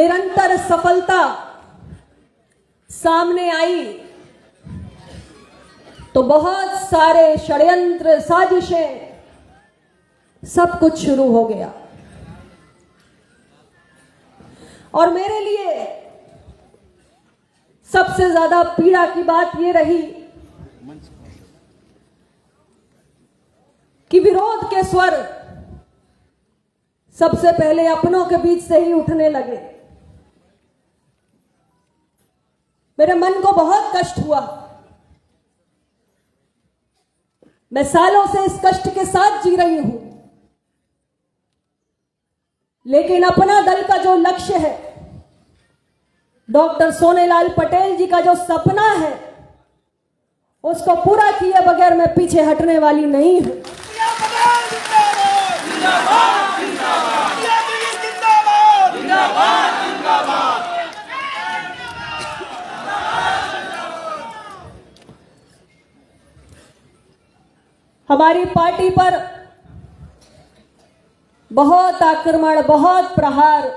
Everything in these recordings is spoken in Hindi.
निरंतर सफलता सामने आई तो बहुत सारे षड्यंत्र, साजिशें, सब कुछ शुरू हो गया। और मेरे लिए सबसे ज्यादा पीड़ा की बात यह रही कि विरोध के स्वर सबसे पहले अपनों के बीच से ही उठने लगे। मेरे मन को बहुत कष्ट हुआ। मैं सालों से इस कष्ट के साथ जी रही हूं, लेकिन अपना दल का जो लक्ष्य है, डॉक्टर सोनेलाल पटेल जी का जो सपना है, उसको पूरा किए बगैर मैं पीछे हटने वाली नहीं हूं। हमारी पार्टी पर बहुत आक्रमण, बहुत प्रहार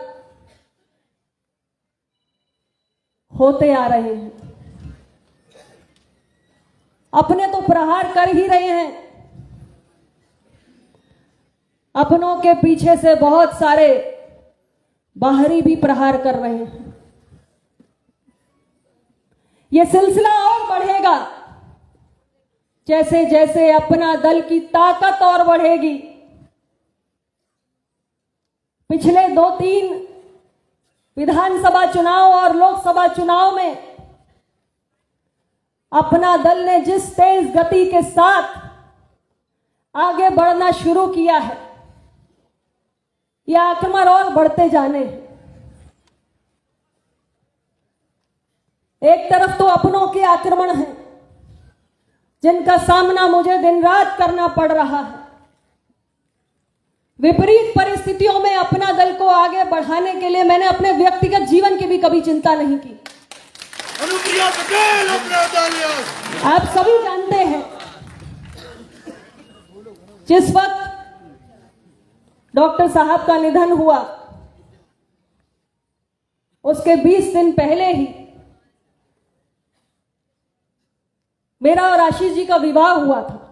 होते आ रहे हैं। अपने तो प्रहार कर ही रहे हैं, अपनों के पीछे से बहुत सारे बाहरी भी प्रहार कर रहे हैं। यह सिलसिला और बढ़ेगा जैसे जैसे अपना दल की ताकत और बढ़ेगी। पिछले 2-3 विधानसभा चुनाव और लोकसभा चुनाव में अपना दल ने जिस तेज गति के साथ आगे बढ़ना शुरू किया है, यह आक्रमण और बढ़ते जाने हैं। एक तरफ तो अपनों के आक्रमण हैं, जिनका सामना मुझे दिन रात करना पड़ रहा है। विपरीत परिस्थितियों में अपना दल को आगे बढ़ाने के लिए मैंने अपने व्यक्तिगत जीवन की भी कभी चिंता नहीं की। आप सभी जानते हैं, जिस वक्त डॉक्टर साहब का निधन हुआ, उसके 20 दिन पहले ही मेरा और आशीष जी का विवाह हुआ था।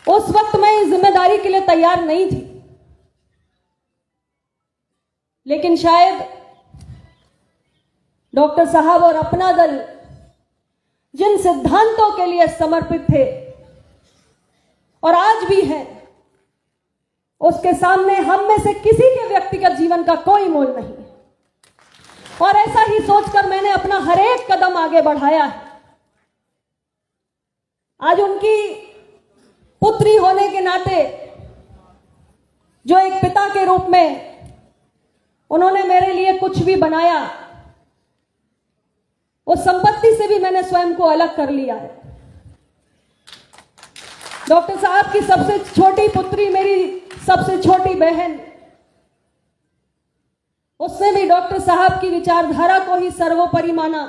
उस वक्त मैं इस जिम्मेदारी के लिए तैयार नहीं थी, लेकिन शायद डॉक्टर साहब और अपना दल जिन सिद्धांतों के लिए समर्पित थे और आज भी हैं, उसके सामने हम में से किसी के व्यक्तिगत जीवन का कोई मोल नहीं है। और ऐसा ही सोचकर मैंने अपना हर एक कदम आगे बढ़ाया है। आज उनकी पुत्री होने के नाते, जो एक पिता के रूप में उन्होंने मेरे लिए कुछ भी बनाया, उस संपत्ति से भी मैंने स्वयं को अलग कर लिया है। डॉक्टर साहब की सबसे छोटी पुत्री, मेरी सबसे छोटी बहन, उसने भी डॉक्टर साहब की विचारधारा को ही सर्वोपरि माना,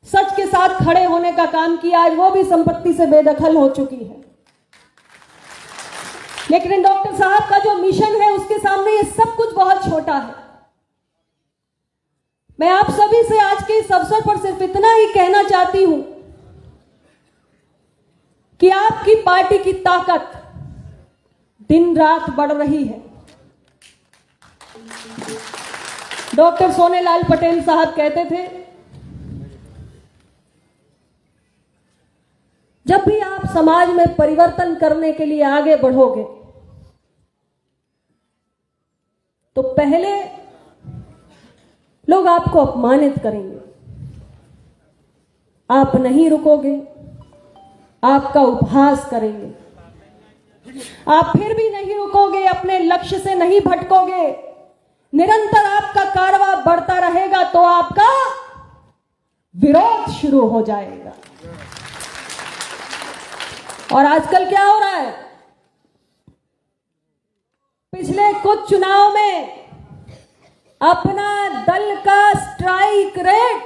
सच के साथ खड़े होने का काम किया। आज वो भी संपत्ति से बेदखल हो चुकी है, लेकिन डॉक्टर साहब का जो मिशन है, उसके सामने ये सब कुछ बहुत छोटा है। मैं आप सभी से आज के इस अवसर पर सिर्फ इतना ही कहना चाहती हूं कि आपकी पार्टी की ताकत दिन रात बढ़ रही है। डॉक्टर सोनेलाल पटेल साहब कहते थे, जब भी आप समाज में परिवर्तन करने के लिए आगे बढ़ोगे, तो पहले लोग आपको अपमानित करेंगे, आप नहीं रुकोगे, आपका उपहास करेंगे, आप फिर भी नहीं रुकोगे, अपने लक्ष्य से नहीं भटकोगे, निरंतर आपका कारवां बढ़ता रहेगा, तो आपका विरोध शुरू हो जाएगा। और आजकल क्या हो रहा है, पिछले कुछ चुनाव में अपना दल का स्ट्राइक रेट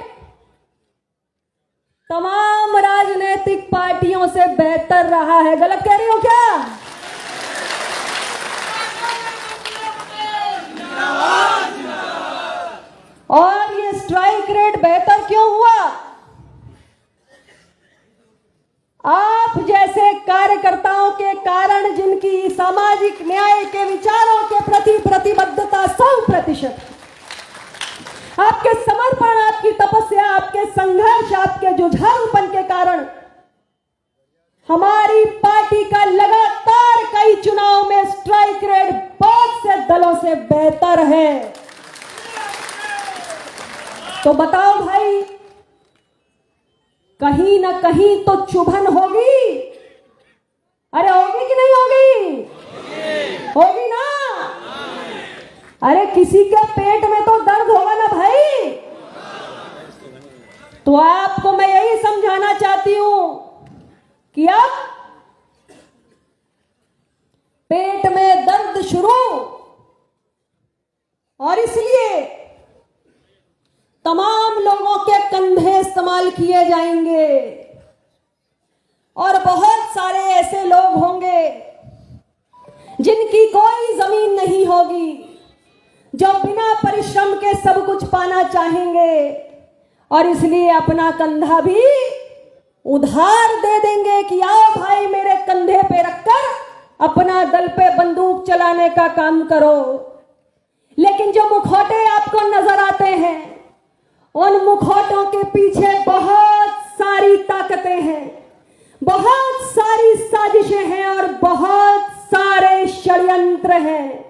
तमाम राजनीतिक पार्टियों से बेहतर रहा है। गलत कह रही हो क्या? स्ट्राइक रेट बेहतर क्यों हुआ? आप जैसे कार्यकर्ताओं के कारण, जिनकी सामाजिक न्याय के विचारों के प्रति प्रतिबद्धता 100%, आपके समर्पण, आपकी तपस्या, आपके संघर्ष, आपके जुझारूपन के कारण हमारी पार्टी का लगातार कई चुनाव में स्ट्राइक रेट बहुत से दलों से बेहतर है। तो बताओ भाई, कहीं ना कहीं तो चुभन होगी। अरे होगी कि नहीं होगी? होगी ना? अरे किसी के पेट में तो दर्द होगा ना भाई। तो आपको मैं यही समझाना चाहती हूं कि अब पेट में दर्द शुरू, और इसलिए तमाम लोगों के कंधे इस्तेमाल किए जाएंगे, और बहुत सारे ऐसे लोग होंगे जिनकी कोई जमीन नहीं होगी, जो बिना परिश्रम के सब कुछ पाना चाहेंगे, और इसलिए अपना कंधा भी उधार दे देंगे कि आओ भाई मेरे कंधे पे रखकर अपना दल पे बंदूक चलाने का काम करो। लेकिन जो मुखौटे आपको नजर आते हैं, उन मुखौटों के पीछे बहुत सारी ताकतें हैं, बहुत सारी साजिशें हैं और बहुत सारे षड्यंत्र हैं।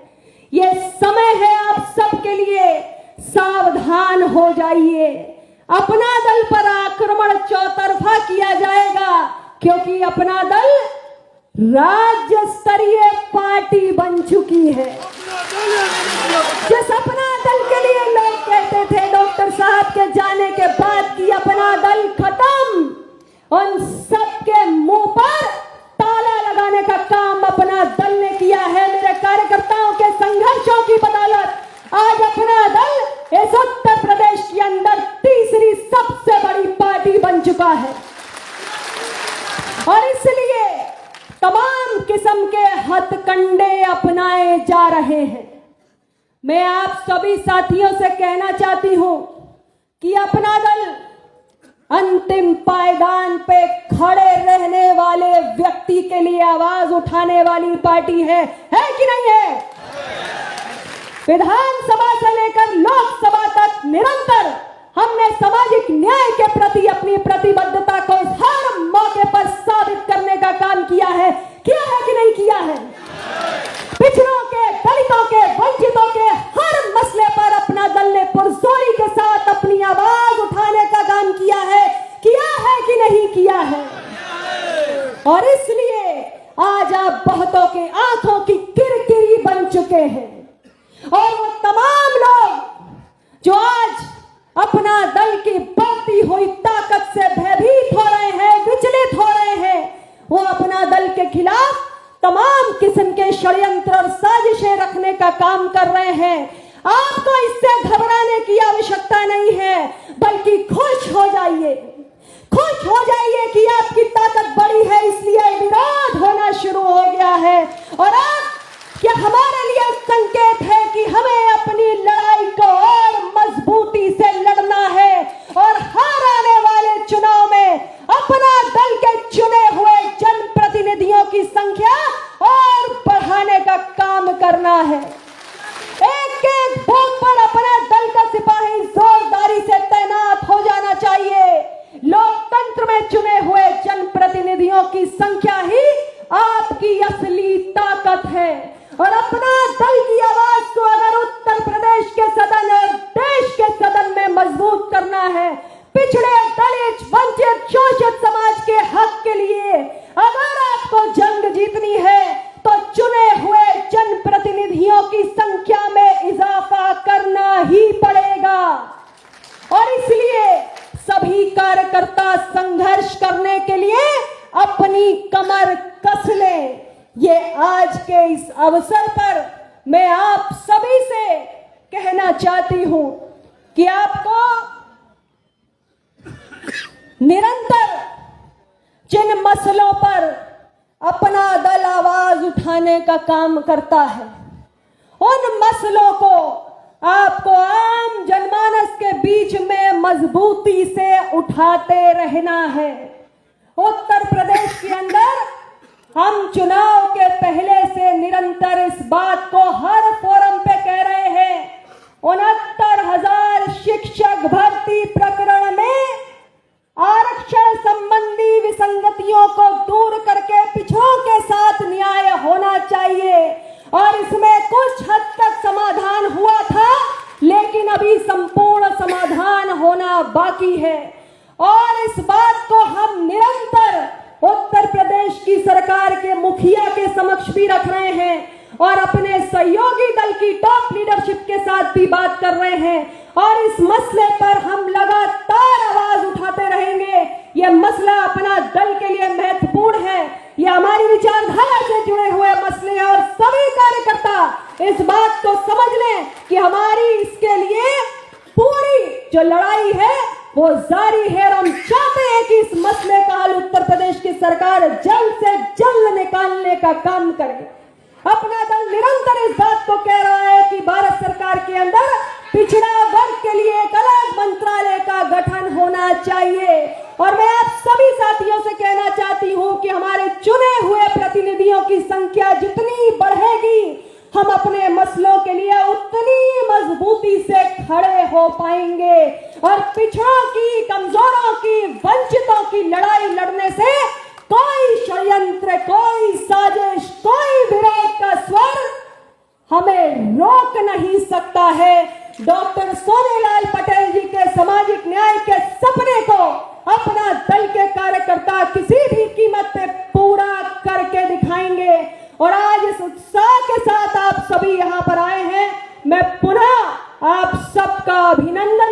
ये समय है आप सबके लिए, सावधान हो जाइए। अपना दल पर आक्रमण चौतरफा किया जाएगा, क्योंकि अपना दल राज्य स्तरीय पार्टी बन चुकी है। जिस अपना दल के लिए लोग कहते थे डॉक्टर साहब के जाने के बाद कि अपना दल खत्म, उन सबके मुंह पर ताला लगाने का काम अपना दल ने किया है। मेरे कार्यकर्ताओं के संघर्षों की बदौलत आज अपना दल इस उत्तर प्रदेश के अंदर तीसरी सबसे बड़ी पार्टी बन चुका है, और इसलिए तमाम किस्म के हथकंडे अपनाए जा रहे हैं। मैं आप सभी साथियों से कहना चाहती हूं कि अपना दल अंतिम पायदान पे खड़े रहने वाले व्यक्ति के लिए आवाज उठाने वाली पार्टी है कि नहीं है? विधानसभा से लेकर लोकसभा तक निरंतर हमने सामाजिक न्याय के प्रति अपनी प्रतिबद्धता को हर मौके पर साबित करने का काम किया है कि नहीं किया है? पिछड़ों के, दलितों के, वंचितों के हर मसले पर अपना दल ने पुरजोरी के साथ अपनी आवाज उठाने का काम किया है कि नहीं किया है? और इसलिए आज आप बहुतों के आंखों की किरकिरी बन चुके हैं, और वो तमाम लोग जो आज अपना दल की बढ़ती हुई ताकत से भयभीत हो रहे हैं, विचलित हो रहे हैं, वो अपना दल के खिलाफ तमाम किस्म के षड्यंत्र और साजिशें रखने का काम कर रहे हैं। आपको इससे घबराने की आवश्यकता नहीं है, बल्कि खुश हो जाइए। खुश हो जाइए कि आपकी ताकत बड़ी है, इसलिए विरोध होना शुरू हो गया है, और अब क्या हमारे लिए संकेत है कि हमें अपनी लड़ाई को और मजबूती से लड़ना है, और हर आने वाले चुनाव में अपना दल के चुने हुए जनप्रतिनिधियों की संख्या और बढ़ाने का काम करना है। एक एक बूथ पर अपना दल का सिपाही जोरदारी से तैनात हो जाना चाहिए। लोकतंत्र में चुने हुए जनप्रतिनिधियों की संख्या ही आपकी असली ताकत है, और अपना दल की आवाज को अगर उत्तर प्रदेश के सदन और देश के सदन में मजबूत करना है, पिछड़े, दलित, वंचित, शोषित समाज के हक के लिए अगर आपको जंग जीतनी है, तो चुने हुए जनप्रतिनिधियों की संख्या में इजाफा करना ही पड़ेगा। और इसलिए सभी कार्यकर्ता संघर्ष करने के लिए अपनी कमर कस लें। ये आज के इस अवसर पर मैं आप सभी से कहना चाहती हूं कि आपको निरंतर जिन मसलों पर अपना दल आवाज उठाने का काम करता है, उन मसलों को आपको आम जनमानस के बीच में मजबूती से उठाते रहना है। उत्तर प्रदेश के अंदर हम चुनाव के पहले से निरंतर इस बात को हर फोरम पे कह रहे हैं। 69,000 शिक्षक भर्ती प्रकरण में आरक्षण संबंधी विसंगतियों को दूर करके पिछड़ों के साथ न्याय होना चाहिए और इसमें कुछ हद तक समाधान हुआ था, लेकिन अभी संपूर्ण समाधान होना बाकी है। और इस बात को हम निरंतर उत्तर प्रदेश की सरकार के मुखिया के समक्ष भी रख रहे हैं और अपने सहयोगी दल की टॉप लीडरशिप के साथ भी बात कर रहे हैं और इस मसले पर हम लगातार आवाज उठाते रहेंगे। यह मसला अपना दल के लिए महत्वपूर्ण है, यह हमारी विचारधारा से जुड़े हुए मसले हैं और सभी कार्यकर्ता इस बात को समझ लें कि हमारी इसके लिए पूरी जो लड़ाई है वो जारी है और हम चाहते हैं कि इस मसले का हल उत्तर प्रदेश की सरकार जल्द से जल्द निकालने का काम करे। अपना दल निरंतर इस बात को कह रहा है कि भारत सरकार के अंदर पिछड़ा वर्ग के लिए एक अलग मंत्रालय का गठन होना चाहिए। और मैं आप सभी साथियों से कहना चाहती हूं कि हमारे चुने हुए प्रतिनिधियों की संख्या जितनी बढ़ेगी, हम अपने मसलों के लिए उतनी मजबूती से खड़े हो पाएंगे और पिछड़ों की, कमजोरों की, वंचितों की लड़ाई लड़ने से कोई षड्यंत्र, कोई साजिश, कोई विरोध का स्वर हमें रोक नहीं सकता है। डॉक्टर सोनेलाल पटेल जी के सामाजिक न्याय के सपने को अपना दल के कार्यकर्ता किसी भी कीमत पे पूरा करके दिखाएंगे। और आज इस उत्साह के साथ आप सभी यहाँ पर आए हैं, मैं पुनः आप सबका अभिनंदन